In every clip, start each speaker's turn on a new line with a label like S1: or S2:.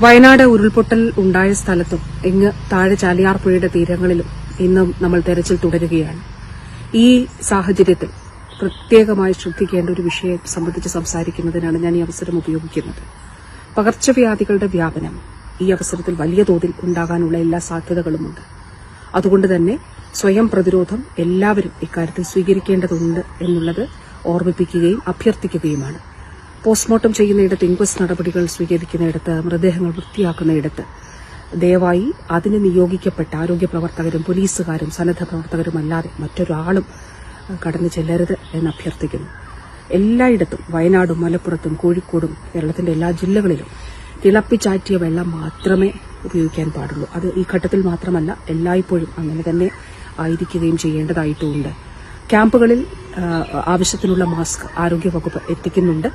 S1: വയനാട് ഉരുൾപൊട്ടൽ ഉണ്ടായ സ്ഥലത്തും ഇങ്ങ് താഴെ ചാലിയാർ പുഴയുടെ തീരങ്ങളിലും ഇന്നും നമ്മൾ തെരച്ചിൽ തുടരുകയാണ്. ഈ സാഹചര്യത്തിൽ പ്രത്യേകമായി ശ്രദ്ധിക്കേണ്ട ഒരു വിഷയം സംബന്ധിച്ച് സംസാരിക്കുന്നതിനാണ് ഞാൻ ഈ അവസരം ഉപയോഗിക്കുന്നത്. പകർച്ചവ്യാധികളുടെ വ്യാപനം ഈ അവസരത്തിൽ വലിയ തോതിൽ ഉണ്ടാകാനുള്ള എല്ലാ സാധ്യതകളുമുണ്ട്. അതുകൊണ്ട് തന്നെ സ്വയം പ്രതിരോധം എല്ലാവരും ഇക്കാര്യത്തിൽ സ്വീകരിക്കേണ്ടതുണ്ട് എന്നുള്ളത് ഓർമ്മിപ്പിക്കുകയും അഭ്യർത്ഥിക്കുകയുമാണ്. പോസ്റ്റ്മോർട്ടം ചെയ്യുന്നയിടത്ത്, ഇൻക്വസ്റ്റ് നടപടികൾ സ്വീകരിക്കുന്നിടത്ത്, മൃതദേഹങ്ങൾ വൃത്തിയാക്കുന്നയിടത്ത് ദയവായി അതിന് നിയോഗിക്കപ്പെട്ട ആരോഗ്യ പ്രവർത്തകരും പോലീസുകാരും സന്നദ്ധ പ്രവർത്തകരുമല്ലാതെ മറ്റൊരാളും കടന്നു ചെല്ലരുത് എന്ന് അഭ്യർത്ഥിക്കുന്നു. എല്ലായിടത്തും വയനാടും മലപ്പുറത്തും കോഴിക്കോടും കേരളത്തിന്റെ എല്ലാ ജില്ലകളിലും തിളപ്പിച്ചാറ്റിയ വെള്ളം മാത്രമേ ഉപയോഗിക്കാൻ പാടുള്ളൂ. അത് ഈ ഘട്ടത്തിൽ മാത്രമല്ല, എല്ലായ്പ്പോഴും അങ്ങനെ തന്നെ ആയിരിക്കുകയും ചെയ്യേണ്ടതായിട്ടുമുണ്ട്. ക്യാമ്പുകളിൽ ആവശ്യത്തിനുള്ള മാസ്ക് ആരോഗ്യവകുപ്പ് എത്തിക്കുന്നുണ്ട്.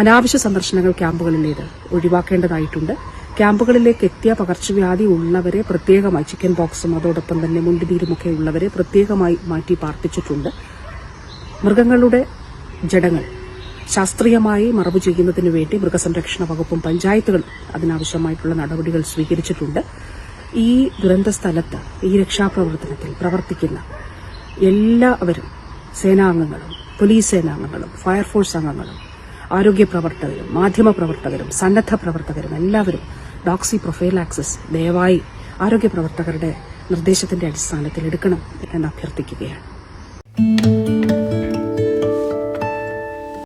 S1: അനാവശ്യ സന്ദർശനങ്ങൾ ക്യാമ്പുകളിലേത് ഒഴിവാക്കേണ്ടതായിട്ടുണ്ട്. ക്യാമ്പുകളിലേക്ക് എത്തിയ പകർച്ചവ്യാധി ഉള്ളവരെ പ്രത്യേകമായി, ചിക്കൻ ബോക്സും അതോടൊപ്പം തന്നെ മുണ്ടുനീരുമൊക്കെ ഉള്ളവരെ പ്രത്യേകമായി മാറ്റി പാർപ്പിച്ചിട്ടുണ്ട്. മൃഗങ്ങളുടെ ജഡങ്ങൾ ശാസ്ത്രീയമായി മറവു ചെയ്യുന്നതിനു വേണ്ടി മൃഗസംരക്ഷണ വകുപ്പും പഞ്ചായത്തുകളും അതിനാവശ്യമായിട്ടുള്ള നടപടികൾ സ്വീകരിച്ചിട്ടുണ്ട്. ഈ ദുരന്ത സ്ഥലത്ത് ഈ രക്ഷാപ്രവർത്തനത്തിൽ പ്രവർത്തിക്കുന്ന എല്ലാവരും, സേനാംഗങ്ങളും പോലീസ് സേനാംഗങ്ങളും ഫയർഫോഴ്സ് അംഗങ്ങളും ആരോഗ്യ പ്രവർത്തകരും മാധ്യമപ്രവർത്തകരും സന്നദ്ധ പ്രവർത്തകരും എല്ലാവരും ഡോക്സി പ്രൊഫൈലാക്സിസ് ദയവായി ആരോഗ്യ പ്രവർത്തകരുടെ നിർദ്ദേശത്തിന്റെ അടിസ്ഥാനത്തിൽ എടുക്കണം എന്ന് അഭ്യർത്ഥിക്കുകയാണ്.